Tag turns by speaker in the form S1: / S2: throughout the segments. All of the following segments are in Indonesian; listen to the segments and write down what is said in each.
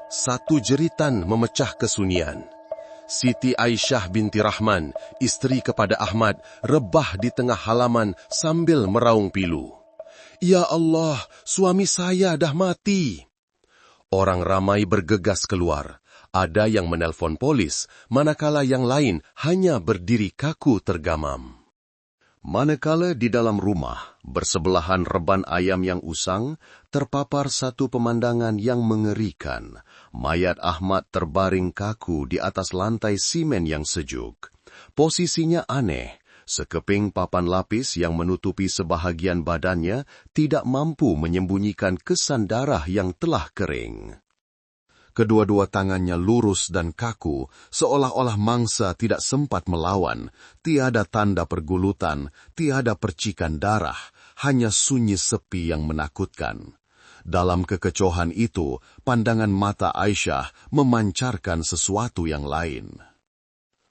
S1: Satu jeritan memecah kesunyian. Siti Aisyah binti Rahman, isteri kepada Ahmad, rebah di tengah halaman sambil meraung pilu. "Ya Allah, suami saya dah mati." Orang ramai bergegas keluar. Ada yang menelpon polis, manakala yang lain hanya berdiri kaku tergamam. Manakala di dalam rumah, bersebelahan reban ayam yang usang, terpapar satu pemandangan yang mengerikan. Mayat Ahmad terbaring kaku di atas lantai simen yang sejuk. Posisinya aneh. Sekeping papan lapis yang menutupi sebahagian badannya tidak mampu menyembunyikan kesan darah yang telah kering. Kedua-dua tangannya lurus dan kaku, seolah-olah mangsa tidak sempat melawan. Tiada tanda pergulutan, tiada percikan darah, hanya sunyi sepi yang menakutkan. Dalam kekecohan itu, pandangan mata Aisyah memancarkan sesuatu yang lain.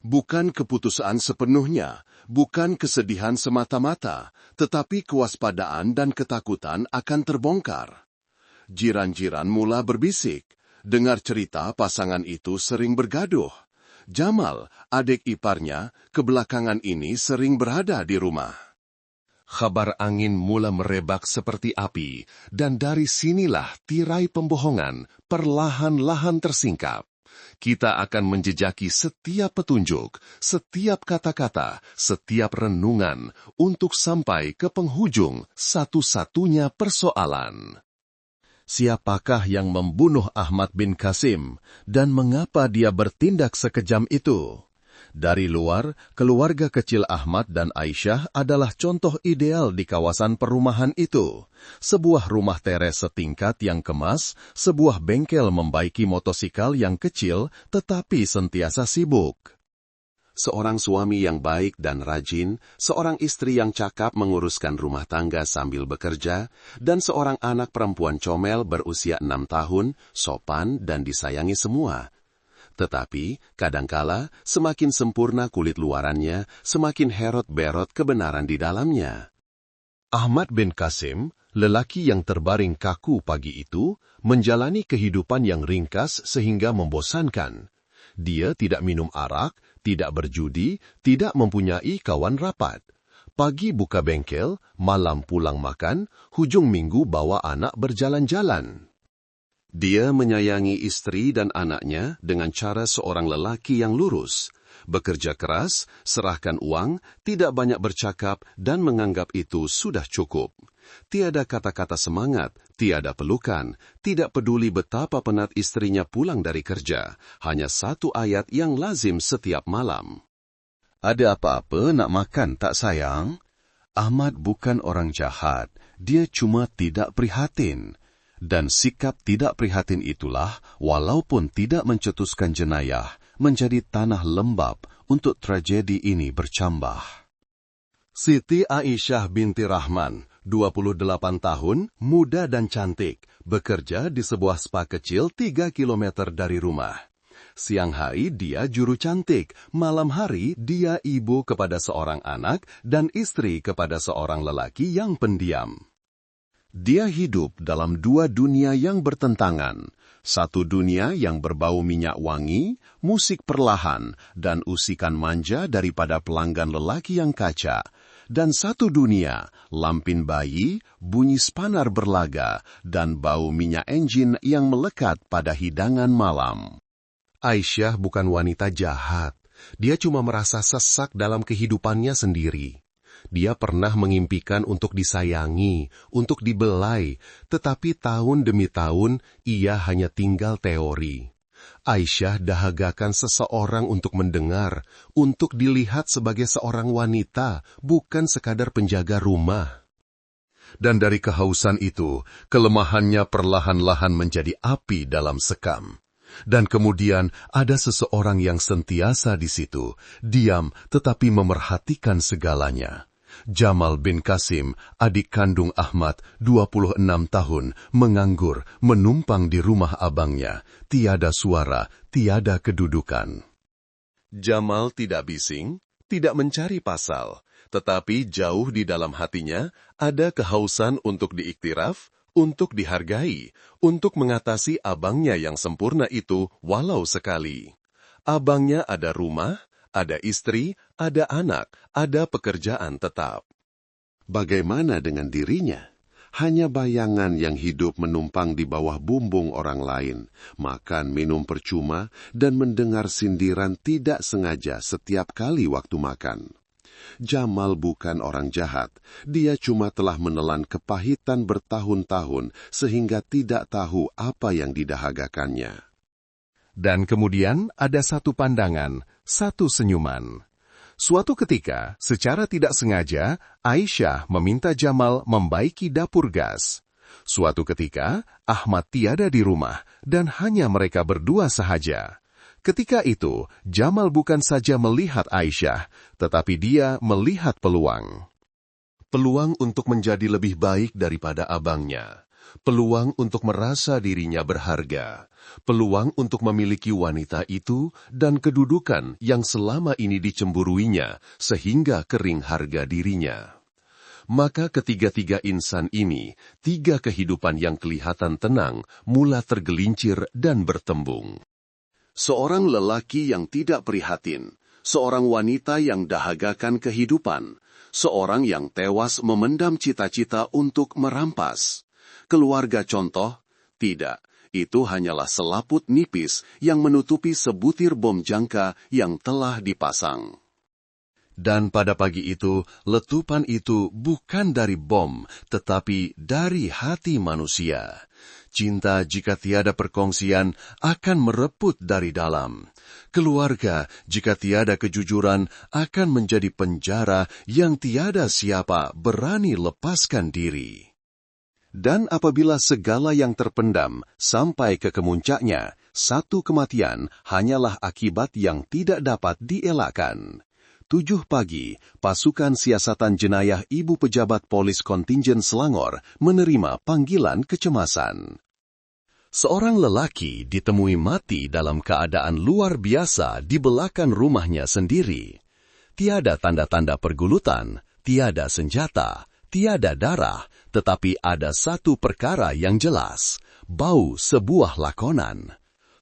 S1: Bukan keputusaan sepenuhnya, bukan kesedihan semata-mata, tetapi kewaspadaan dan ketakutan akan terbongkar. Jiran-jiran mula berbisik. Dengar cerita pasangan itu sering bergaduh. Jamal, adik iparnya, kebelakangan ini sering berada di rumah. Kabar angin mula merebak seperti api, dan dari sinilah tirai pembohongan perlahan-lahan tersingkap. Kita akan menjejaki setiap petunjuk, setiap kata-kata, setiap renungan, untuk sampai ke penghujung satu-satunya persoalan. Siapakah yang membunuh Ahmad bin Qasim, dan mengapa dia bertindak sekejam itu? Dari luar, keluarga kecil Ahmad dan Aisyah adalah contoh ideal di kawasan perumahan itu. Sebuah rumah teres setingkat yang kemas, sebuah bengkel membaiki motosikal yang kecil tetapi sentiasa sibuk. Seorang suami yang baik dan rajin, seorang istri yang cakap menguruskan rumah tangga sambil bekerja, dan seorang anak perempuan comel berusia 6 tahun, sopan dan disayangi semua. Tetapi, kadangkala, semakin sempurna kulit luarannya, semakin herot-berot kebenaran di dalamnya. Ahmad bin Qasim, lelaki yang terbaring kaku pagi itu, menjalani kehidupan yang ringkas sehingga membosankan. Dia tidak minum arak, tidak berjudi, tidak mempunyai kawan rapat. Pagi buka bengkel, malam pulang makan, hujung minggu bawa anak berjalan-jalan. Dia menyayangi istri dan anaknya dengan cara seorang lelaki yang lurus. Bekerja keras, serahkan uang, tidak banyak bercakap, dan menganggap itu sudah cukup. Tiada kata-kata semangat, tiada pelukan, tidak peduli betapa penat istrinya pulang dari kerja, hanya satu ayat yang lazim setiap malam. "Ada apa-apa nak makan tak sayang?" Ahmad bukan orang jahat, dia cuma tidak prihatin. Dan sikap tidak prihatin itulah, walaupun tidak mencetuskan jenayah, menjadi tanah lembab untuk tragedi ini bercambah. Siti Aisyah binti Rahman, 28 tahun, muda dan cantik, bekerja di sebuah spa kecil 3 kilometer dari rumah. Siang hari dia juru cantik, malam hari dia ibu kepada seorang anak dan istri kepada seorang lelaki yang pendiam. Dia hidup dalam dua dunia yang bertentangan. Satu dunia yang berbau minyak wangi, musik perlahan, dan usikan manja daripada pelanggan lelaki yang kaca. Dan satu dunia, lampin bayi, bunyi spanar berlaga, dan bau minyak enjin yang melekat pada hidangan malam. Aisyah bukan wanita jahat. Dia cuma merasa sesak dalam kehidupannya sendiri. Dia pernah mengimpikan untuk disayangi, untuk dibelai, tetapi tahun demi tahun ia hanya tinggal teori. Aisyah dahagakan seseorang untuk mendengar, untuk dilihat sebagai seorang wanita, bukan sekadar penjaga rumah. Dan dari kehausan itu, kelemahannya perlahan-lahan menjadi api dalam sekam. Dan kemudian ada seseorang yang sentiasa di situ, diam tetapi memerhatikan segalanya. Jamal bin Qasim, adik kandung Ahmad, 26 tahun, menganggur, menumpang di rumah abangnya. Tiada suara, tiada kedudukan. Jamal tidak bising, tidak mencari pasal, tetapi jauh di dalam hatinya ada kehausan untuk diiktiraf, untuk dihargai, untuk mengatasi abangnya yang sempurna itu walau sekali. Abangnya ada rumah, ada istri, ada anak, ada pekerjaan tetap. Bagaimana dengan dirinya? Hanya bayangan yang hidup menumpang di bawah bumbung orang lain, makan minum percuma, dan mendengar sindiran tidak sengaja setiap kali waktu makan. Jamal bukan orang jahat, dia cuma telah menelan kepahitan bertahun-tahun sehingga tidak tahu apa yang didahagakannya. Dan kemudian ada satu pandangan, satu senyuman. Suatu ketika, secara tidak sengaja, Aisyah meminta Jamal membaiki dapur gas. Suatu ketika, Ahmad tiada di rumah dan hanya mereka berdua sahaja. Ketika itu, Jamal bukan saja melihat Aisyah, tetapi dia melihat peluang. Peluang untuk menjadi lebih baik daripada abangnya. Peluang untuk merasa dirinya berharga, peluang untuk memiliki wanita itu dan kedudukan yang selama ini dicemburuinya sehingga kering harga dirinya. Maka ketiga-tiga insan ini, tiga kehidupan yang kelihatan tenang, mula tergelincir dan bertembung. Seorang lelaki yang tidak prihatin, seorang wanita yang dahagakan kehidupan, seorang yang tewas memendam cita-cita untuk merampas. Keluarga contoh? Tidak, itu hanyalah selaput nipis yang menutupi sebutir bom jangka yang telah dipasang. Dan pada pagi itu, letupan itu bukan dari bom, tetapi dari hati manusia. Cinta jika tiada perkongsian akan mereput dari dalam. Keluarga jika tiada kejujuran akan menjadi penjara yang tiada siapa berani lepaskan diri. Dan apabila segala yang terpendam sampai ke kemuncaknya, satu kematian hanyalah akibat yang tidak dapat dielakkan. 7 pagi, pasukan siasatan jenayah Ibu Pejabat Polis Kontingen Selangor menerima panggilan kecemasan. Seorang lelaki ditemui mati dalam keadaan luar biasa di belakang rumahnya sendiri. Tiada tanda-tanda pergulutan, tiada senjata, tiada darah, tetapi ada satu perkara yang jelas, bau sebuah lakonan.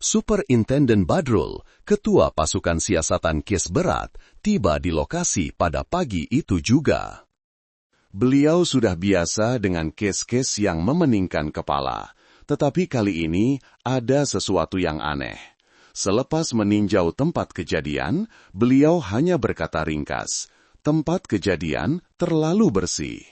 S1: Superintenden Badrul, ketua pasukan siasatan kes berat, tiba di lokasi pada pagi itu juga. Beliau sudah biasa dengan kes-kes yang memeningkan kepala, tetapi kali ini ada sesuatu yang aneh. Selepas meninjau tempat kejadian, beliau hanya berkata ringkas, "Tempat kejadian terlalu bersih."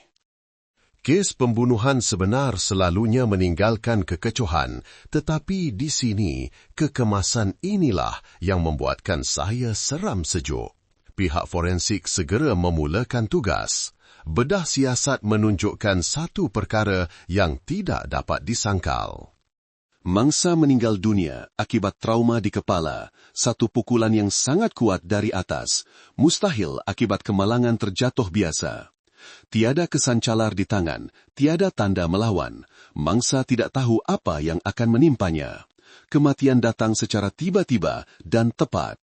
S1: Kes pembunuhan sebenar selalunya meninggalkan kekecohan, tetapi di sini kekemasan inilah yang membuatkan saya seram sejuk. Pihak forensik segera memulakan tugas. Bedah siasat menunjukkan satu perkara yang tidak dapat disangkal. Mangsa meninggal dunia akibat trauma di kepala, satu pukulan yang sangat kuat dari atas, mustahil akibat kemalangan terjatuh biasa. Tiada kesan calar di tangan, tiada tanda melawan. Mangsa tidak tahu apa yang akan menimpanya. Kematian datang secara tiba-tiba dan tepat.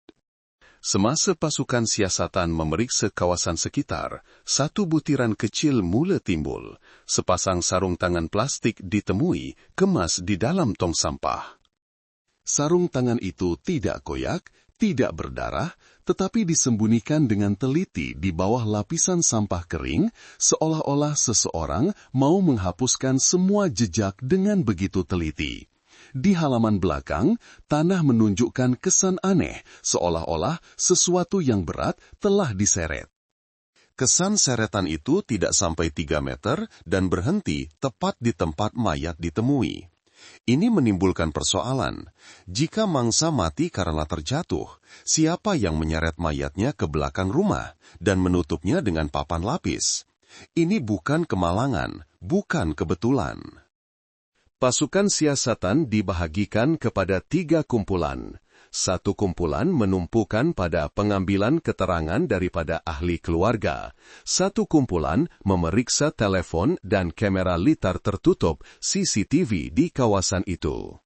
S1: Semasa pasukan siasatan memeriksa kawasan sekitar, satu butiran kecil mula timbul. Sepasang sarung tangan plastik ditemui, kemas di dalam tong sampah. Sarung tangan itu tidak koyak, tidak berdarah, tetapi disembunyikan dengan teliti di bawah lapisan sampah kering, seolah-olah seseorang mau menghapuskan semua jejak dengan begitu teliti. Di halaman belakang, tanah menunjukkan kesan aneh, seolah-olah sesuatu yang berat telah diseret. Kesan seretan itu tidak sampai 3 meter dan berhenti tepat di tempat mayat ditemui. Ini menimbulkan persoalan. Jika mangsa mati karena terjatuh, siapa yang menyeret mayatnya ke belakang rumah dan menutupnya dengan papan lapis? Ini bukan kemalangan, bukan kebetulan. Pasukan siasatan dibahagikan kepada 3 kumpulan. Satu kumpulan menumpukan pada pengambilan keterangan daripada ahli keluarga. Satu kumpulan memeriksa telepon dan kamera litar tertutup CCTV di kawasan itu.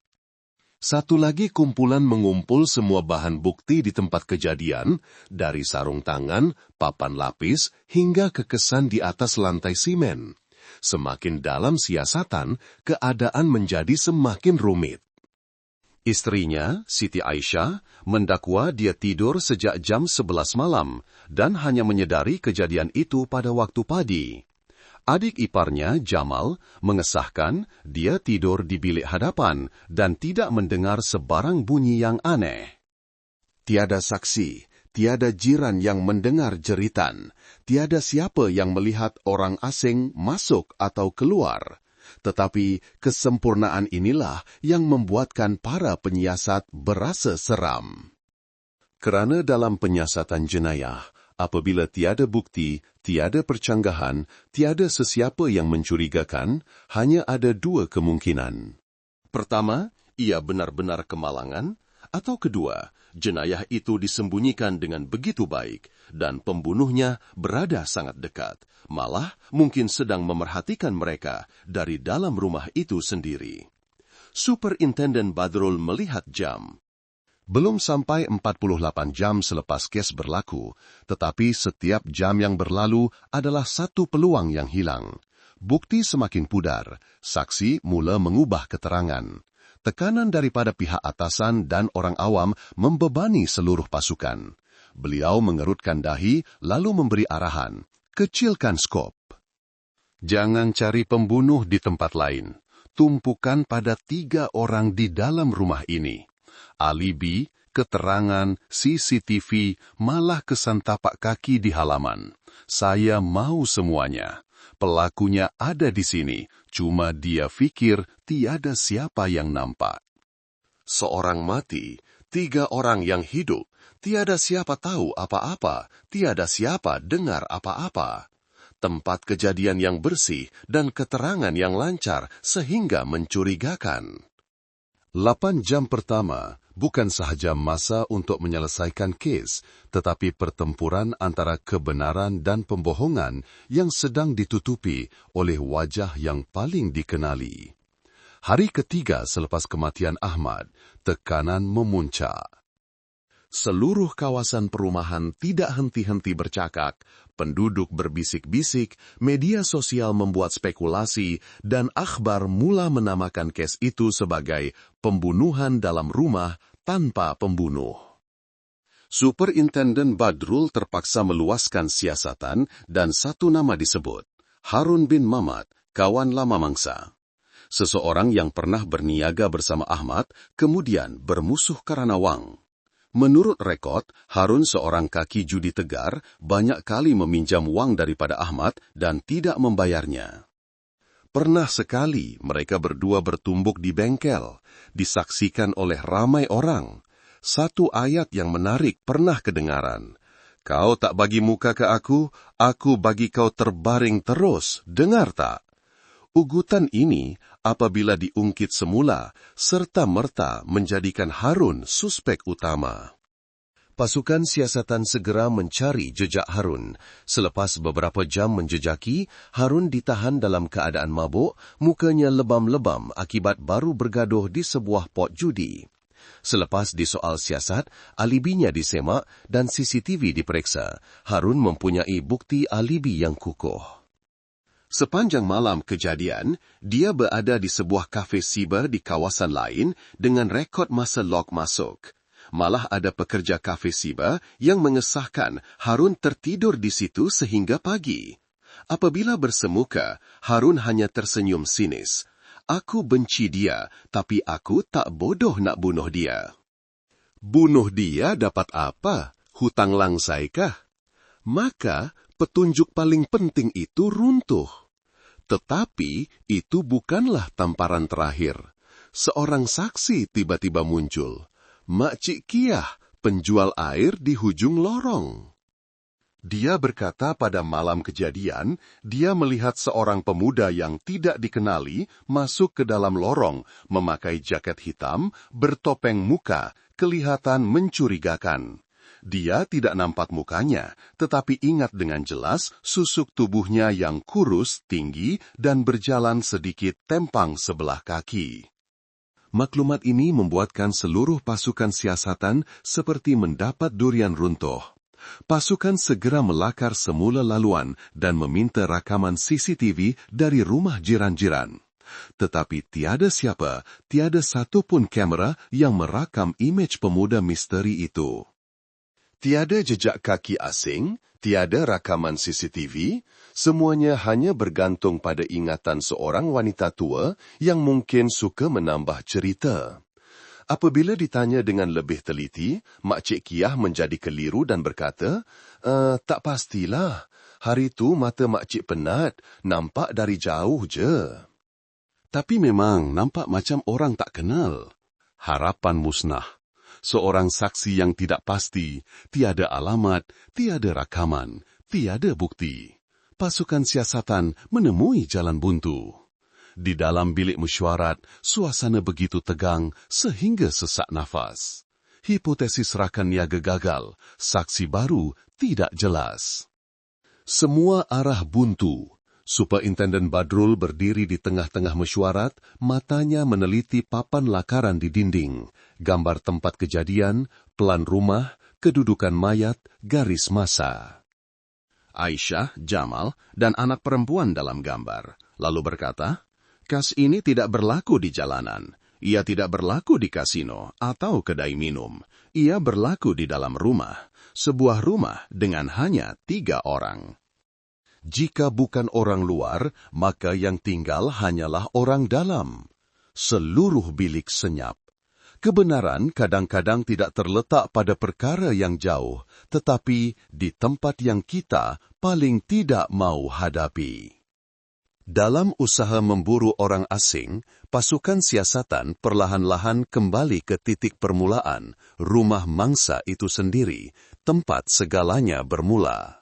S1: Satu lagi kumpulan mengumpul semua bahan bukti di tempat kejadian, dari sarung tangan, papan lapis, hingga kekesan di atas lantai simen. Semakin dalam siasatan, keadaan menjadi semakin rumit. Istrinya, Siti Aisyah, mendakwa dia tidur sejak jam 11 malam dan hanya menyadari kejadian itu pada waktu pagi. Adik iparnya, Jamal, mengesahkan dia tidur di bilik hadapan dan tidak mendengar sebarang bunyi yang aneh. Tiada saksi, tiada jiran yang mendengar jeritan, tiada siapa yang melihat orang asing masuk atau keluar. Tetapi kesempurnaan inilah yang membuatkan para penyiasat berasa seram. Kerana dalam penyiasatan jenayah, apabila tiada bukti, tiada percanggahan, tiada sesiapa yang mencurigakan, hanya ada dua kemungkinan. Pertama, ia benar-benar kemalangan, atau kedua, jenayah itu disembunyikan dengan begitu baik dan pembunuhnya berada sangat dekat, malah mungkin sedang memerhatikan mereka dari dalam rumah itu sendiri. Superintenden Badrul melihat jam. Belum sampai 48 jam selepas kes berlaku, tetapi setiap jam yang berlalu adalah satu peluang yang hilang. Bukti semakin pudar, saksi mula mengubah keterangan. Tekanan daripada pihak atasan dan orang awam membebani seluruh pasukan. Beliau mengerutkan dahi lalu memberi arahan, kecilkan skop. Jangan cari pembunuh di tempat lain. Tumpukan pada 3 orang di dalam rumah ini. Alibi, keterangan, CCTV, malah kesan tapak kaki di halaman. Saya mau semuanya. Pelakunya ada di sini, cuma dia fikir tiada siapa yang nampak. Seorang mati, 3 orang yang hidup, tiada siapa tahu apa-apa, tiada siapa dengar apa-apa. Tempat kejadian yang bersih dan keterangan yang lancar sehingga mencurigakan. 8 jam pertama bukan sahaja masa untuk menyelesaikan kes, tetapi pertempuran antara kebenaran dan pembohongan yang sedang ditutupi oleh wajah yang paling dikenali. Hari ketiga selepas kematian Ahmad, tekanan memuncak. Seluruh kawasan perumahan tidak henti-henti bercakap, penduduk berbisik-bisik, media sosial membuat spekulasi, dan akhbar mula menamakan kes itu sebagai pembunuhan dalam rumah tanpa pembunuh. Superintenden Badrul terpaksa meluaskan siasatan dan satu nama disebut, Harun bin Mamad, kawan lama mangsa. Seseorang yang pernah berniaga bersama Ahmad, kemudian bermusuh karena wang. Menurut rekod, Harun seorang kaki judi tegar, banyak kali meminjam wang daripada Ahmad dan tidak membayarnya. Pernah sekali mereka berdua bertumbuk di bengkel, disaksikan oleh ramai orang. Satu ayat yang menarik pernah kedengaran. Kau tak bagi muka ke aku bagi kau terbaring terus, dengar tak? Ugutan ini apabila diungkit semula, serta-merta menjadikan Harun suspek utama. Pasukan siasatan segera mencari jejak Harun. Selepas beberapa jam menjejaki, Harun ditahan dalam keadaan mabuk, mukanya lebam-lebam akibat baru bergaduh di sebuah pot judi. Selepas disoal siasat, alibinya disemak dan CCTV diperiksa. Harun mempunyai bukti alibi yang kukuh. Sepanjang malam kejadian, dia berada di sebuah kafe siber di kawasan lain dengan rekod masa log masuk. Malah ada pekerja kafe siber yang mengesahkan Harun tertidur di situ sehingga pagi. Apabila bersemuka, Harun hanya tersenyum sinis. Aku benci dia, tapi aku tak bodoh nak bunuh dia. Bunuh dia dapat apa? Hutang langsaikah? Maka petunjuk paling penting itu runtuh. Tetapi itu bukanlah tamparan terakhir. Seorang saksi tiba-tiba muncul. Makcik Kiah, penjual air di hujung lorong. Dia berkata pada malam kejadian, dia melihat seorang pemuda yang tidak dikenali masuk ke dalam lorong, memakai jaket hitam, bertopeng muka, kelihatan mencurigakan. Dia tidak nampak mukanya, tetapi ingat dengan jelas susuk tubuhnya yang kurus, tinggi, dan berjalan sedikit tempang sebelah kaki. Maklumat ini membuatkan seluruh pasukan siasatan seperti mendapat durian runtuh. Pasukan segera melakar semula laluan dan meminta rakaman CCTV dari rumah jiran-jiran. Tetapi tiada satu pun kamera yang merakam imej pemuda misteri itu. Tiada jejak kaki asing, tiada rakaman CCTV, semuanya hanya bergantung pada ingatan seorang wanita tua yang mungkin suka menambah cerita. Apabila ditanya dengan lebih teliti, Makcik Kiah menjadi keliru dan berkata, tak pastilah, hari tu mata Makcik penat, nampak dari jauh je. Tapi memang nampak macam orang tak kenal. Harapan musnah. Seorang saksi yang tidak pasti, tiada alamat, tiada rakaman, tiada bukti. Pasukan siasatan menemui jalan buntu. Di dalam bilik mesyuarat, suasana begitu tegang sehingga sesak nafas. Hipotesis rakan niaga gagal, saksi baru tidak jelas. Semua arah buntu. Superintenden Badrul berdiri di tengah-tengah mesyuarat, matanya meneliti papan lakaran di dinding, gambar tempat kejadian, pelan rumah, kedudukan mayat, garis masa. Aisyah, Jamal, dan anak perempuan dalam gambar, lalu berkata, "Kas ini tidak berlaku di jalanan. Ia tidak berlaku di kasino atau kedai minum. Ia berlaku di dalam rumah, sebuah rumah dengan hanya 3 orang. Jika bukan orang luar, maka yang tinggal hanyalah orang dalam. Seluruh bilik senyap. Kebenaran kadang-kadang tidak terletak pada perkara yang jauh, tetapi di tempat yang kita paling tidak mau hadapi." Dalam usaha memburu orang asing, pasukan siasatan perlahan-lahan kembali ke titik permulaan, rumah mangsa itu sendiri, tempat segalanya bermula.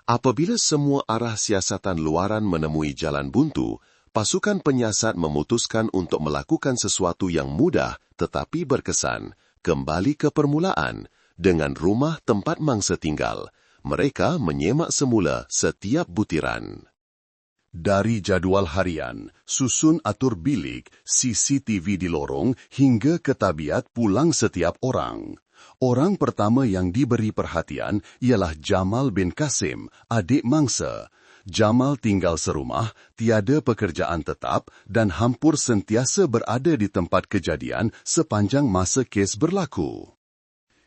S1: Apabila semua arah siasatan luaran menemui jalan buntu, pasukan penyiasat memutuskan untuk melakukan sesuatu yang mudah tetapi berkesan, kembali ke permulaan, dengan rumah tempat mangsa tinggal. Mereka menyemak semula setiap butiran. Dari jadual harian, susun atur bilik, CCTV di lorong, hingga ke tabiat pulang setiap orang. Orang pertama yang diberi perhatian ialah Jamal bin Kasim, adik mangsa. Jamal tinggal serumah, tiada pekerjaan tetap dan hampir sentiasa berada di tempat kejadian sepanjang masa kes berlaku.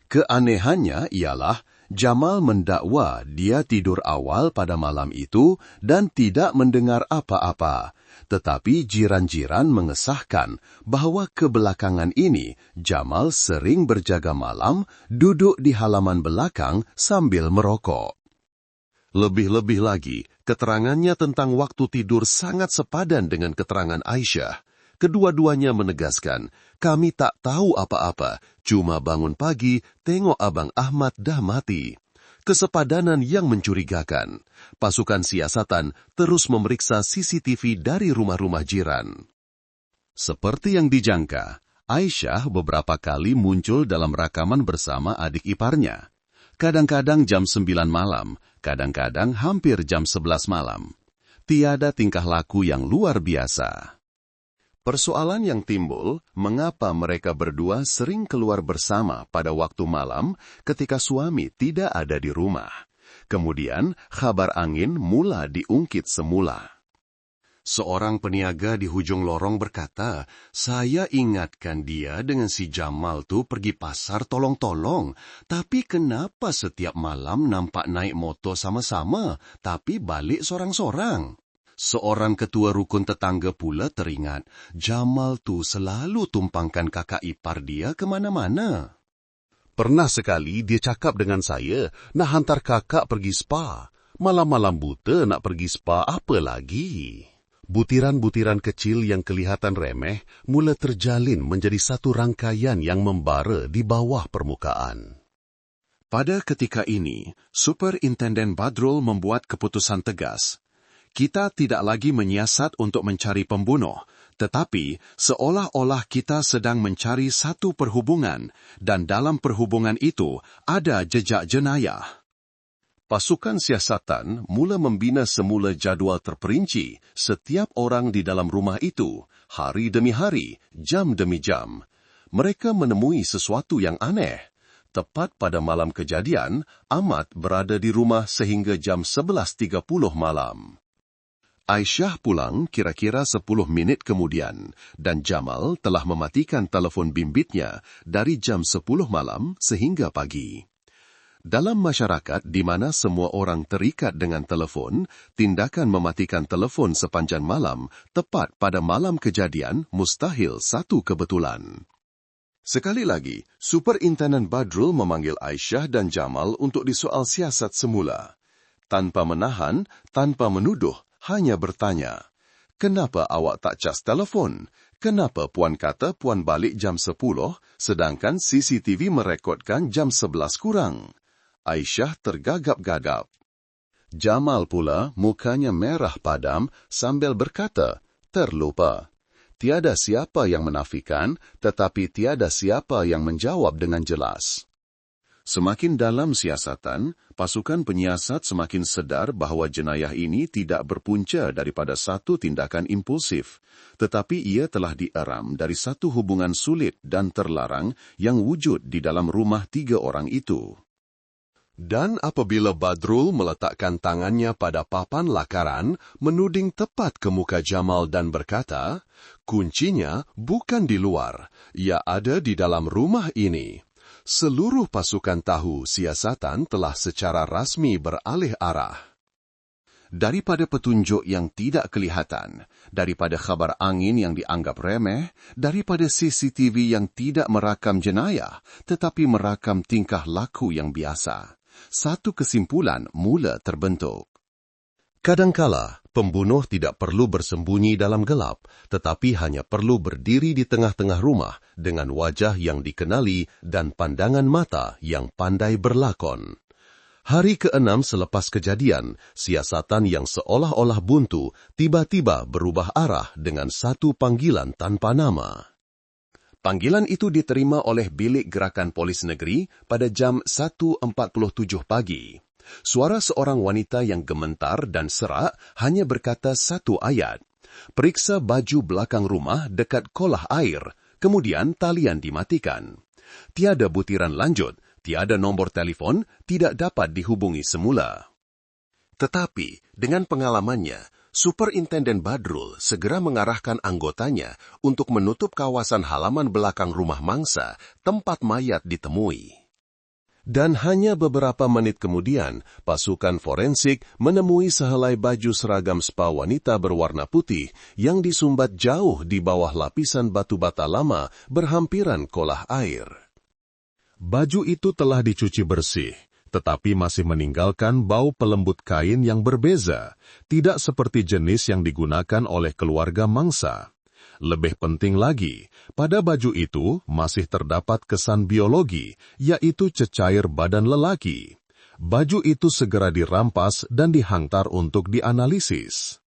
S1: Keanehannya ialah Jamal mendakwa dia tidur awal pada malam itu dan tidak mendengar apa-apa. Tetapi jiran-jiran mengesahkan bahawa kebelakangan ini Jamal sering berjaga malam, duduk di halaman belakang sambil merokok. Lebih-lebih lagi, keterangannya tentang waktu tidur sangat sepadan dengan keterangan Aisyah. Kedua-duanya menegaskan, "Kami tak tahu apa-apa, cuma bangun pagi, tengok Abang Ahmad dah mati." Kesepadanan yang mencurigakan. Pasukan siasatan terus memeriksa CCTV dari rumah-rumah jiran. Seperti yang dijangka, Aisyah beberapa kali muncul dalam rakaman bersama adik iparnya. Kadang-kadang jam 9 malam, kadang-kadang hampir jam 11 malam. Tiada tingkah laku yang luar biasa. Persoalan yang timbul, mengapa mereka berdua sering keluar bersama pada waktu malam ketika suami tidak ada di rumah. Kemudian, kabar angin mula diungkit semula. Seorang peniaga di hujung lorong berkata, "Saya ingatkan dia dengan si Jamal tu pergi pasar tolong-tolong, tapi kenapa setiap malam nampak naik motor sama-sama, tapi balik sorang-sorang?" Seorang ketua rukun tetangga pula teringat, Jamal tu selalu tumpangkan kakak ipar dia ke mana-mana. Pernah sekali dia cakap dengan saya, nak hantar kakak pergi spa. Malam-malam buta nak pergi spa apa lagi? Butiran-butiran kecil yang kelihatan remeh mula terjalin menjadi satu rangkaian yang membara di bawah permukaan. Pada ketika ini, Superintenden Badrul membuat keputusan tegas. Kita tidak lagi menyiasat untuk mencari pembunuh, tetapi seolah-olah kita sedang mencari satu perhubungan, dan dalam perhubungan itu ada jejak jenayah. Pasukan siasatan mula membina semula jadual terperinci setiap orang di dalam rumah itu, hari demi hari, jam demi jam. Mereka menemui sesuatu yang aneh. Tepat pada malam kejadian, Ahmad berada di rumah sehingga jam 11.30 malam. Aisyah pulang kira-kira 10 minit kemudian dan Jamal telah mematikan telefon bimbitnya dari jam 10 malam sehingga pagi. Dalam masyarakat di mana semua orang terikat dengan telefon, tindakan mematikan telefon sepanjang malam tepat pada malam kejadian mustahil satu kebetulan. Sekali lagi, Superintenden Badrul memanggil Aisyah dan Jamal untuk disoal siasat semula. Tanpa menahan, tanpa menuduh, hanya bertanya, "Kenapa awak tak cas telefon? Kenapa puan kata puan balik jam 10, sedangkan CCTV merekodkan jam 11 kurang?" Aisyah tergagap-gagap. Jamal pula mukanya merah padam sambil berkata, "Terlupa. Tiada siapa yang menafikan, tetapi tiada siapa yang menjawab dengan jelas." Semakin dalam siasatan, pasukan penyiasat semakin sedar bahawa jenayah ini tidak berpunca daripada satu tindakan impulsif, tetapi ia telah dieram dari satu hubungan sulit dan terlarang yang wujud di dalam rumah 3 orang itu. Dan apabila Badrul meletakkan tangannya pada papan lakaran, menuding tepat ke muka Jamal dan berkata, "Kuncinya bukan di luar, ia ada di dalam rumah ini." Seluruh pasukan tahu siasatan telah secara rasmi beralih arah. Daripada petunjuk yang tidak kelihatan, daripada khabar angin yang dianggap remeh, daripada CCTV yang tidak merakam jenayah, tetapi merakam tingkah laku yang biasa, satu kesimpulan mula terbentuk. Kadangkala, pembunuh tidak perlu bersembunyi dalam gelap, tetapi hanya perlu berdiri di tengah-tengah rumah dengan wajah yang dikenali dan pandangan mata yang pandai berlakon. Hari ke-6 selepas kejadian, siasatan yang seolah-olah buntu tiba-tiba berubah arah dengan satu panggilan tanpa nama. Panggilan itu diterima oleh Bilik Gerakan Polis Negeri pada jam 1.47 pagi. Suara seorang wanita yang gemetar dan serak hanya berkata satu ayat. "Periksa baju belakang rumah dekat kolah air," kemudian talian dimatikan. Tiada butiran lanjut, tiada nombor telefon, tidak dapat dihubungi semula. Tetapi, dengan pengalamannya, Superintenden Badrul segera mengarahkan anggotanya untuk menutup kawasan halaman belakang rumah mangsa tempat mayat ditemui. Dan hanya beberapa menit kemudian, pasukan forensik menemui sehelai baju seragam spa wanita berwarna putih yang disumbat jauh di bawah lapisan batu bata lama berhampiran kolah air. Baju itu telah dicuci bersih, tetapi masih meninggalkan bau pelembut kain yang berbeza, tidak seperti jenis yang digunakan oleh keluarga mangsa. Lebih penting lagi, pada baju itu masih terdapat kesan biologi, yaitu cecair badan lelaki. Baju itu segera dirampas dan dihantar untuk dianalisis.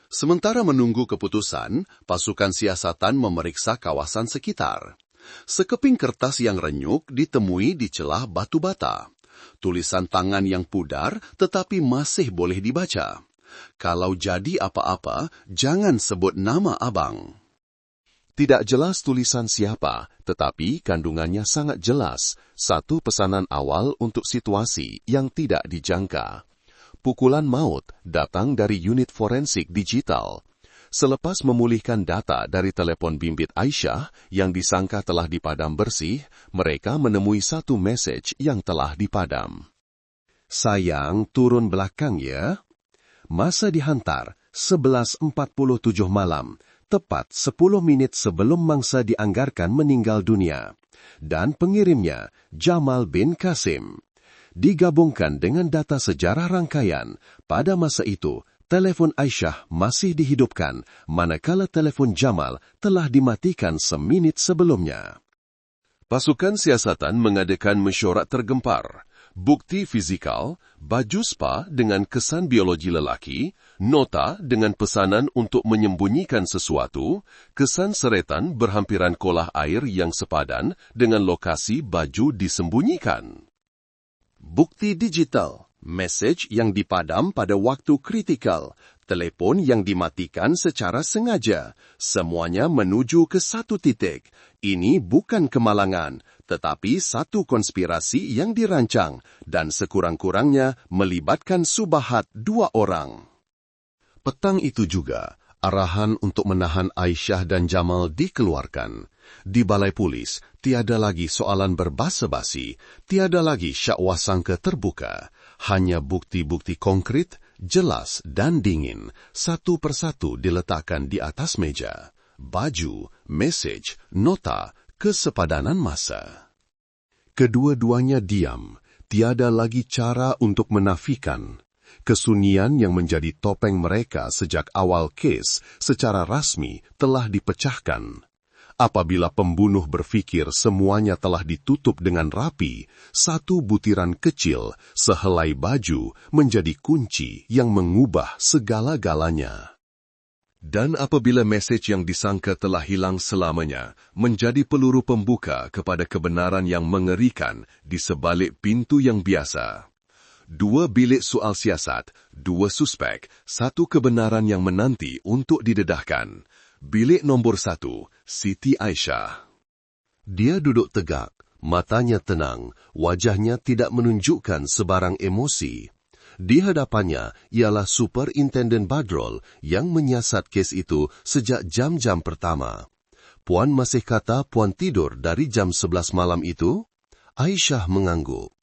S1: Sementara menunggu keputusan, pasukan siasatan memeriksa kawasan sekitar. Sekeping kertas yang renyuk ditemui di celah batu bata. Tulisan tangan yang pudar tetapi masih boleh dibaca. "Kalau jadi apa-apa, jangan sebut nama abang." Tidak jelas tulisan siapa, tetapi kandungannya sangat jelas. Satu pesanan awal untuk situasi yang tidak dijangka. Pukulan maut datang dari unit forensik digital. Selepas memulihkan data dari telepon bimbit Aisyah yang disangka telah dipadam bersih, mereka menemui satu mesej yang telah dipadam. "Sayang, turun belakang ya." Masa dihantar 11.47 malam, tepat 10 menit sebelum mangsa dianggarkan meninggal dunia. Dan pengirimnya, Jamal bin Qasim. Digabungkan dengan data sejarah rangkaian, pada masa itu, telefon Aisyah masih dihidupkan, manakala telefon Jamal telah dimatikan seminit sebelumnya. Pasukan siasatan mengadakan mesyuarat tergempar. Bukti fizikal, baju spa dengan kesan biologi lelaki, nota dengan pesanan untuk menyembunyikan sesuatu, kesan seretan berhampiran kolah air yang sepadan dengan lokasi baju disembunyikan. Bukti digital, mesej yang dipadam pada waktu kritikal, Telepon yang dimatikan secara sengaja. Semuanya menuju ke satu titik. Ini bukan kemalangan, tetapi satu konspirasi yang dirancang dan sekurang-kurangnya melibatkan subahat 2 orang. Petang itu juga, arahan untuk menahan Aisyah dan Jamal dikeluarkan. Di balai polis, tiada lagi soalan berbasa-basi, tiada lagi syakwa sangka terbuka. Hanya bukti-bukti konkret, jelas dan dingin, satu persatu diletakkan di atas meja. Baju, mesej, nota, kesepadanan masa. Kedua-duanya diam, tiada lagi cara untuk menafikan. Kesunyian yang menjadi topeng mereka sejak awal kes secara rasmi telah dipecahkan. Apabila pembunuh berfikir semuanya telah ditutup dengan rapi, satu butiran kecil, sehelai baju, menjadi kunci yang mengubah segala-galanya. Dan apabila mesej yang disangka telah hilang selamanya, menjadi peluru pembuka kepada kebenaran yang mengerikan di sebalik pintu yang biasa. 2 bilik soal siasat, 2 suspek, 1 kebenaran yang menanti untuk didedahkan. Bilik nombor 1, Siti Aisyah. Dia duduk tegak, matanya tenang, wajahnya tidak menunjukkan sebarang emosi. Di hadapannya ialah Superintenden Badrul yang menyiasat kes itu sejak jam-jam pertama. Puan masih kata Puan tidur dari jam 11 malam itu? Aisyah mengangguk.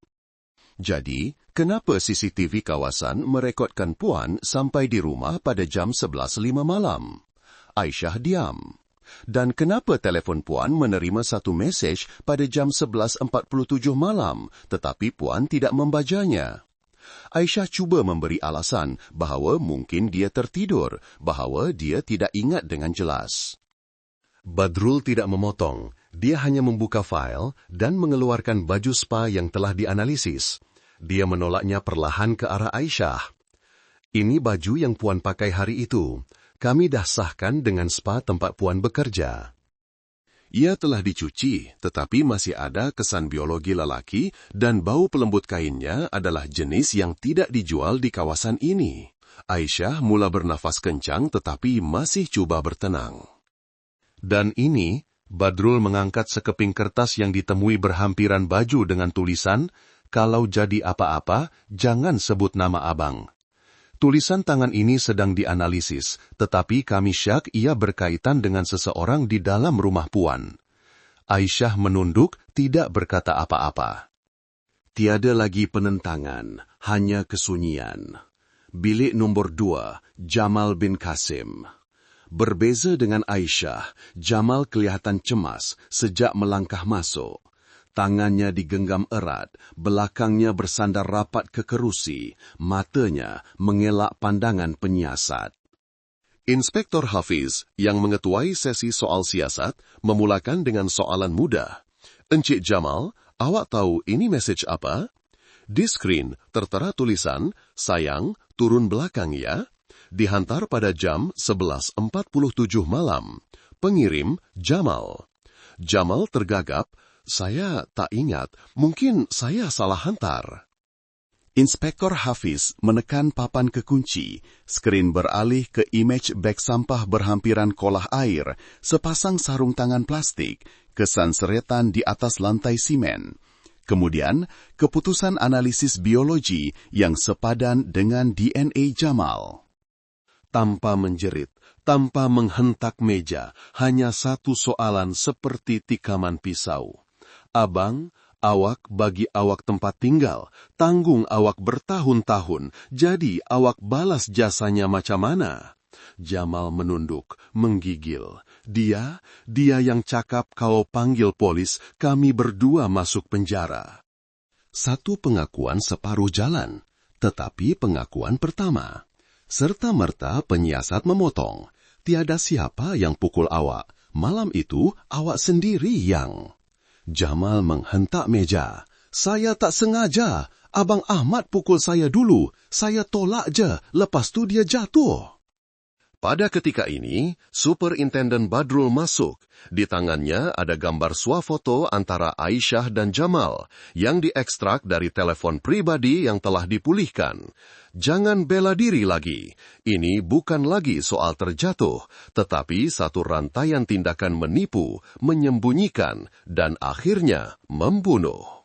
S1: Jadi, kenapa CCTV kawasan merekodkan Puan sampai di rumah pada jam 11.05 malam? Aisyah diam. Dan kenapa telefon Puan menerima satu mesej pada jam 11.47 malam, tetapi Puan tidak membacanya? Aisyah cuba memberi alasan bahawa mungkin dia tertidur, bahawa dia tidak ingat dengan jelas. Badrul tidak memotong. Dia hanya membuka fail dan mengeluarkan baju spa yang telah dianalisis. Dia menolaknya perlahan ke arah Aisyah. Ini baju yang Puan pakai hari itu. Kami dah sahkan dengan spa tempat Puan bekerja. Ia telah dicuci, tetapi masih ada kesan biologi lelaki dan bau pelembut kainnya adalah jenis yang tidak dijual di kawasan ini. Aisyah mula bernafas kencang tetapi masih cuba bertenang. Dan ini, Badrul mengangkat sekeping kertas yang ditemui berhampiran baju dengan tulisan, "Kalau jadi apa-apa, jangan sebut nama abang." Tulisan tangan ini sedang dianalisis, tetapi kami syak ia berkaitan dengan seseorang di dalam rumah Puan. Aisyah menunduk, tidak berkata apa-apa. Tiada lagi penentangan, hanya kesunyian. Bilik nombor 2, Jamal bin Qasim. Berbeza dengan Aisyah, Jamal kelihatan cemas sejak melangkah masuk. Tangannya digenggam erat, belakangnya bersandar rapat ke kerusi, matanya mengelak pandangan penyiasat. Inspektor Hafiz, yang mengetuai sesi soal siasat, memulakan dengan soalan mudah. "Encik Jamal, awak tahu ini mesej apa?" Di skrin tertera tulisan, "Sayang, turun belakang ya." Dihantar pada jam 11.47 malam. Pengirim, Jamal. Jamal tergagap, "Saya tak ingat, mungkin saya salah hantar." Inspektor Hafiz menekan papan kekunci. Skrin beralih ke imej beg sampah berhampiran kolah air, sepasang sarung tangan plastik, kesan seretan di atas lantai simen. Kemudian, keputusan analisis biologi yang sepadan dengan DNA Jamal. Tanpa menjerit, tanpa menghentak meja, hanya satu soalan seperti tikaman pisau. "Abang, awak bagi awak tempat tinggal, tanggung awak bertahun-tahun, jadi awak balas jasanya macam mana?" Jamal menunduk, menggigil. Dia yang cakap kau panggil polis, kami berdua masuk penjara. Satu pengakuan separuh jalan, tetapi pengakuan pertama. Serta-merta penyiasat memotong. Tiada siapa yang pukul awak. Malam itu, awak sendiri yang... Jamal menghentak meja. "Saya tak sengaja. Abang Ahmad pukul saya dulu. Saya tolak je, lepas tu dia jatuh." Pada ketika ini, Superintenden Badrul masuk. Di tangannya ada gambar swafoto antara Aisyah dan Jamal yang diekstrak dari telepon pribadi yang telah dipulihkan. Jangan bela diri lagi. Ini bukan lagi soal terjatuh, tetapi satu rantaian tindakan menipu, menyembunyikan, dan akhirnya membunuh.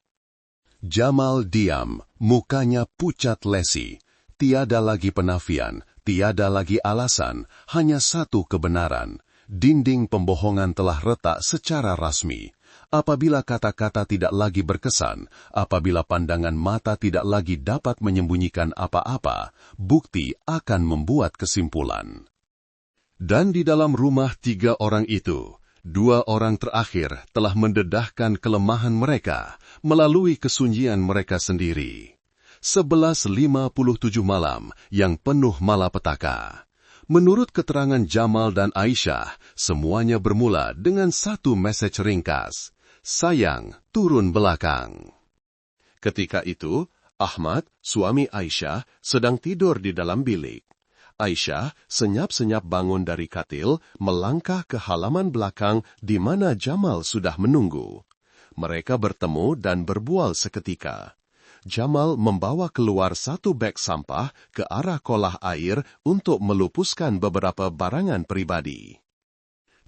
S1: Jamal diam, mukanya pucat lesi. Tiada lagi penafian, tiada lagi alasan, hanya satu kebenaran. Dinding pembohongan telah retak secara rasmi. Apabila kata-kata tidak lagi berkesan, apabila pandangan mata tidak lagi dapat menyembunyikan apa-apa, bukti akan membuat kesimpulan. Dan di dalam rumah 3 orang itu, 2 orang terakhir telah mendedahkan kelemahan mereka melalui kesunyian mereka sendiri. 11.57 malam yang penuh malapetaka. Menurut keterangan Jamal dan Aisyah, semuanya bermula dengan satu mesej ringkas. Sayang, turun belakang. Ketika itu, Ahmad, suami Aisyah, sedang tidur di dalam bilik. Aisyah senyap-senyap bangun dari katil, melangkah ke halaman belakang di mana Jamal sudah menunggu. Mereka bertemu dan berbual seketika. Jamal membawa keluar satu beg sampah ke arah kolah air untuk melupuskan beberapa barangan pribadi.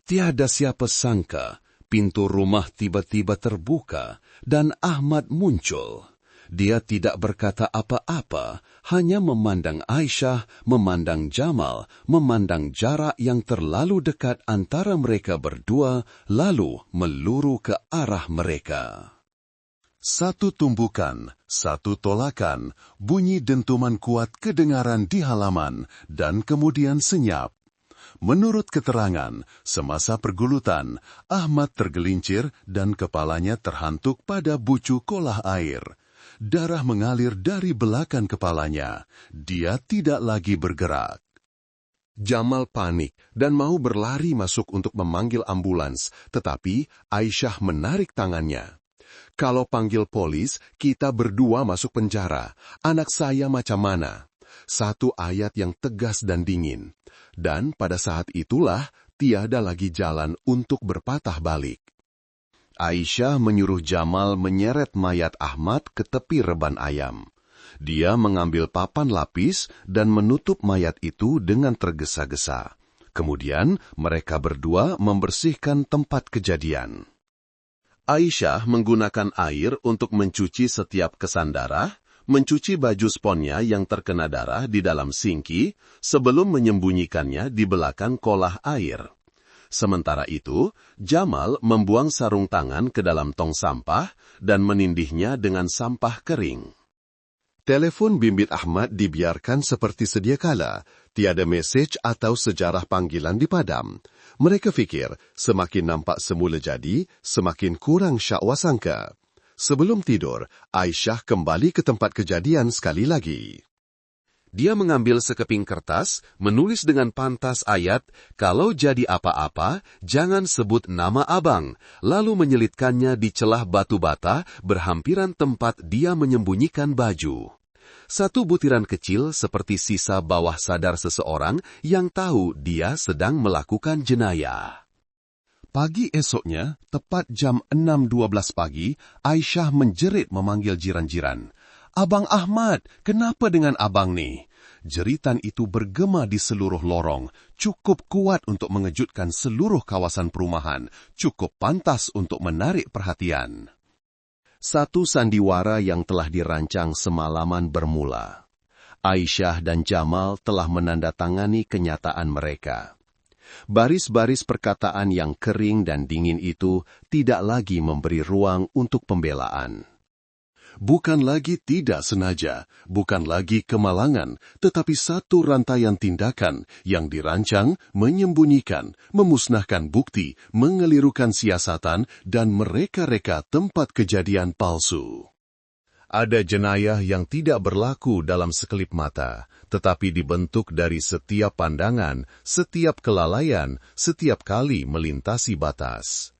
S1: Tiada siapa sangka, pintu rumah tiba-tiba terbuka dan Ahmad muncul. Dia tidak berkata apa-apa, hanya memandang Aisyah, memandang Jamal, memandang jarak yang terlalu dekat antara mereka berdua, lalu meluru ke arah mereka. Satu tumbukan, satu tolakan, bunyi dentuman kuat kedengaran di halaman, dan kemudian senyap. Menurut keterangan, semasa pergulutan, Ahmad tergelincir dan kepalanya terhantuk pada bucu kolah air. Darah mengalir dari belakang kepalanya. Dia tidak lagi bergerak. Jamal panik dan mau berlari masuk untuk memanggil ambulans, tetapi Aisyah menarik tangannya. Kalau panggil polis, kita berdua masuk penjara. Anak saya macam mana? Satu ayat yang tegas dan dingin. Dan pada saat itulah, tiada lagi jalan untuk berpatah balik. Aisyah menyuruh Jamal menyeret mayat Ahmad ke tepi reban ayam. Dia mengambil papan lapis dan menutup mayat itu dengan tergesa-gesa. Kemudian mereka berdua membersihkan tempat kejadian. Aisyah menggunakan air untuk mencuci setiap kesan darah, mencuci baju sponnya yang terkena darah di dalam singki sebelum menyembunyikannya di belakang kolah air. Sementara itu, Jamal membuang sarung tangan ke dalam tong sampah dan menindihnya dengan sampah kering. Telepon bimbit Ahmad dibiarkan seperti sedia kala, tiada mesej atau sejarah panggilan dipadam. Mereka fikir, semakin nampak semula jadi, semakin kurang syakwa sangka. Sebelum tidur, Aisyah kembali ke tempat kejadian sekali lagi. Dia mengambil sekeping kertas, menulis dengan pantas ayat, "Kalau jadi apa-apa, jangan sebut nama abang," lalu menyelitkannya di celah batu bata berhampiran tempat dia menyembunyikan baju. Satu butiran kecil seperti sisa bawah sadar seseorang yang tahu dia sedang melakukan jenayah. Pagi esoknya, tepat jam 6.12 pagi, Aisyah menjerit memanggil jiran-jiran. "Abang Ahmad, kenapa dengan abang nih?" Jeritan itu bergema di seluruh lorong, cukup kuat untuk mengejutkan seluruh kawasan perumahan, cukup pantas untuk menarik perhatian. Satu sandiwara yang telah dirancang semalaman bermula. Aisyah dan Jamal telah menandatangani kenyataan mereka. Baris-baris perkataan yang kering dan dingin itu tidak lagi memberi ruang untuk pembelaan. Bukan lagi tidak sengaja, bukan lagi kemalangan, tetapi satu rantaian tindakan yang dirancang, menyembunyikan, memusnahkan bukti, mengelirukan siasatan, dan mereka-reka tempat kejadian palsu. Ada jenayah yang tidak berlaku dalam sekelip mata, tetapi dibentuk dari setiap pandangan, setiap kelalaian, setiap kali melintasi batas.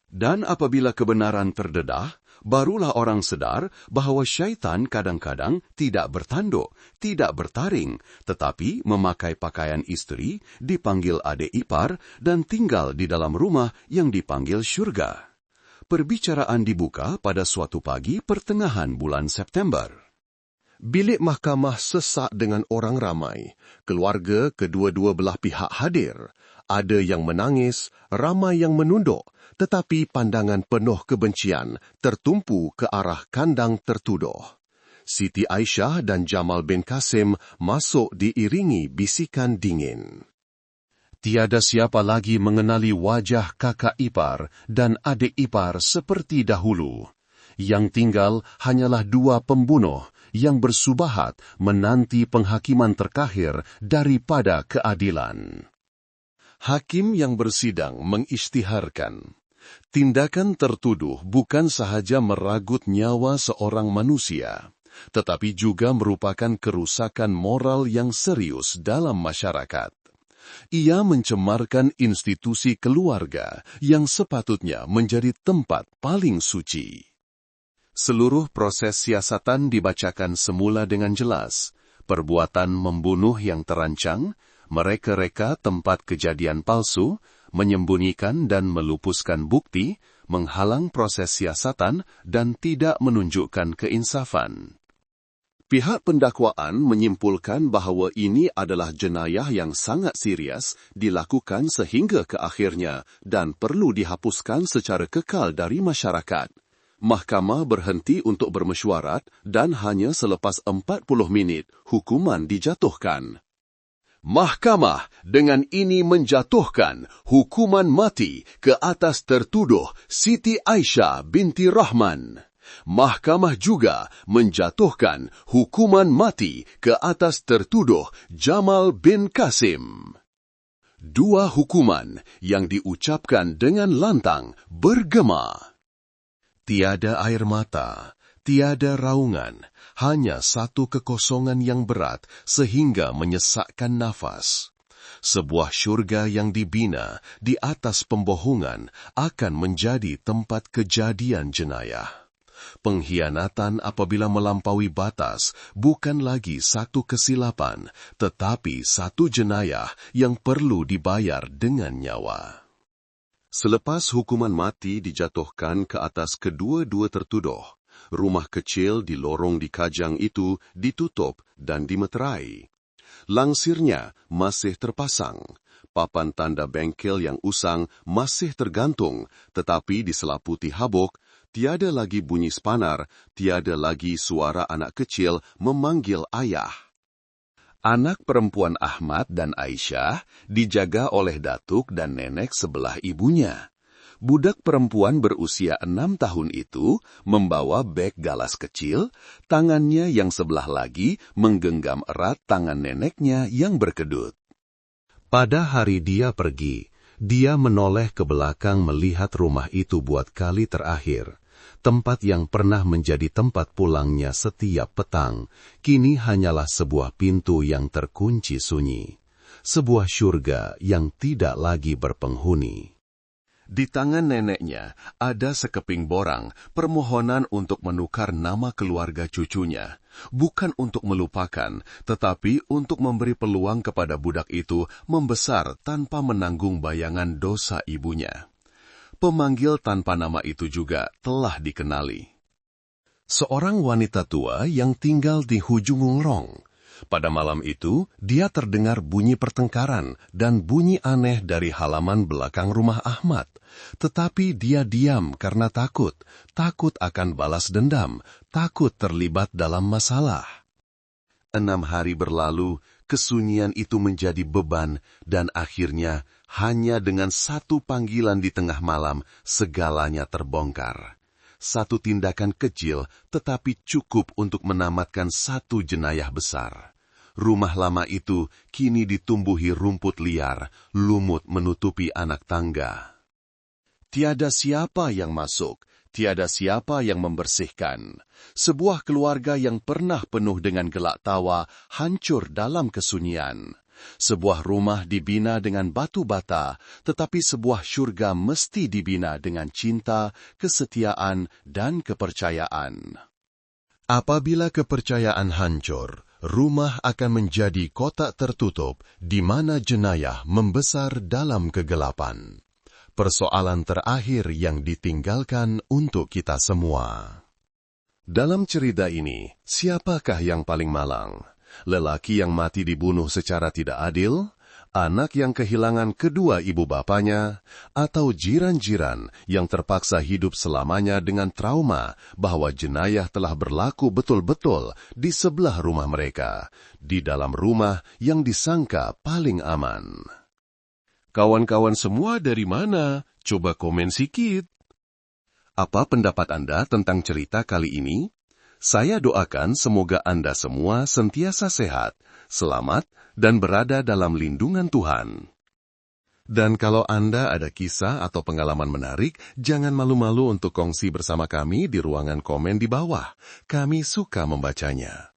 S2: Dan apabila kebenaran terdedah, barulah orang sedar bahawa syaitan kadang-kadang tidak bertanduk, tidak bertaring, tetapi memakai pakaian isteri, dipanggil adik ipar, dan tinggal di dalam rumah yang dipanggil syurga. Perbicaraan dibuka pada suatu pagi pertengahan bulan September.
S1: Bilik mahkamah sesak dengan orang ramai. Keluarga kedua-dua belah pihak hadir. Ada yang menangis, ramai yang menunduk, tetapi pandangan penuh kebencian tertumpu ke arah kandang tertuduh. Siti Aisyah dan Jamal bin Kasim masuk diiringi bisikan dingin. Tiada siapa lagi mengenali wajah kakak ipar dan adik ipar seperti dahulu. Yang tinggal hanyalah dua pembunuh yang bersubahat menanti penghakiman terkahir daripada keadilan. Hakim yang bersidang mengisytiharkan, tindakan tertuduh bukan sahaja meragut nyawa seorang manusia, tetapi juga merupakan kerusakan moral yang serius dalam masyarakat. Ia mencemarkan institusi keluarga yang sepatutnya menjadi tempat paling suci. Seluruh proses siasatan dibacakan semula dengan jelas. Perbuatan membunuh yang terancang, mereka-reka tempat kejadian palsu, menyembunyikan dan melupuskan bukti, menghalang proses siasatan dan tidak menunjukkan keinsafan. Pihak pendakwaan menyimpulkan bahawa ini adalah jenayah yang sangat serius dilakukan sehingga ke akhirnya dan perlu dihapuskan secara kekal dari masyarakat. Mahkamah berhenti untuk bermesyuarat dan hanya selepas 40 minit hukuman dijatuhkan. Mahkamah dengan ini menjatuhkan hukuman mati ke atas tertuduh Siti Aisyah binti Rahman. Mahkamah juga menjatuhkan hukuman mati ke atas tertuduh Jamal bin Kasim. Dua hukuman yang diucapkan dengan lantang bergema. Tiada air mata, tiada raungan, hanya satu kekosongan yang berat sehingga menyesakkan nafas. Sebuah syurga yang dibina di atas pembohongan akan menjadi tempat kejadian jenayah. Pengkhianatan apabila melampaui batas bukan lagi satu kesilapan, tetapi satu jenayah yang perlu dibayar dengan nyawa. Selepas hukuman mati dijatuhkan ke atas kedua-dua tertuduh, rumah kecil di lorong di Kajang itu ditutup dan dimeterai. Langsirnya masih terpasang, papan tanda bengkel yang usang masih tergantung, tetapi diselaputi habuk, tiada lagi bunyi sepanar, tiada lagi suara anak kecil memanggil ayah. Anak perempuan Ahmad dan Aisyah dijaga oleh datuk dan nenek sebelah ibunya. Budak perempuan berusia 6 tahun itu membawa beg galas kecil, tangannya yang sebelah lagi menggenggam erat tangan neneknya yang berkedut. Pada hari dia pergi, dia menoleh ke belakang melihat rumah itu buat kali terakhir. Tempat yang pernah menjadi tempat pulangnya setiap petang, kini hanyalah sebuah pintu yang terkunci sunyi. Sebuah syurga yang tidak lagi berpenghuni. Di tangan neneknya ada sekeping borang permohonan untuk menukar nama keluarga cucunya, bukan untuk melupakan, tetapi untuk memberi peluang kepada budak itu membesar tanpa menanggung bayangan dosa ibunya. Pemanggil tanpa nama itu juga telah dikenali. Seorang wanita tua yang tinggal di hujung lorong. Pada malam itu, dia terdengar bunyi pertengkaran dan bunyi aneh dari halaman belakang rumah Ahmad. Tetapi dia diam karena takut akan balas dendam, takut terlibat dalam masalah. 6 hari berlalu, kesunyian itu menjadi beban dan akhirnya hanya dengan satu panggilan di tengah malam segalanya terbongkar. Satu tindakan kecil tetapi cukup untuk menamatkan satu jenayah besar. Rumah lama itu kini ditumbuhi rumput liar, lumut menutupi anak tangga. Tiada siapa yang masuk, tiada siapa yang membersihkan. Sebuah keluarga yang pernah penuh dengan gelak tawa hancur dalam kesunyian.
S2: Sebuah rumah dibina dengan batu bata, tetapi sebuah syurga mesti dibina dengan cinta, kesetiaan, dan kepercayaan.
S1: Apabila kepercayaan hancur, rumah akan menjadi kotak tertutup di mana jenayah membesar dalam kegelapan. Persoalan terakhir yang ditinggalkan untuk kita semua. Dalam cerita ini, siapakah yang paling malang? Lelaki yang mati dibunuh secara tidak adil, anak yang kehilangan kedua ibu bapanya, atau jiran-jiran yang terpaksa hidup selamanya dengan trauma bahwa jenayah telah berlaku betul-betul di sebelah rumah mereka, di dalam rumah yang disangka paling aman. Kawan-kawan semua dari mana? Coba komen sikit. Apa pendapat Anda tentang cerita kali ini? Saya doakan semoga Anda semua sentiasa sehat, selamat, dan berada dalam lindungan Tuhan. Dan kalau Anda ada kisah atau pengalaman menarik, jangan malu-malu untuk kongsi bersama kami di ruangan komen di bawah. Kami suka membacanya.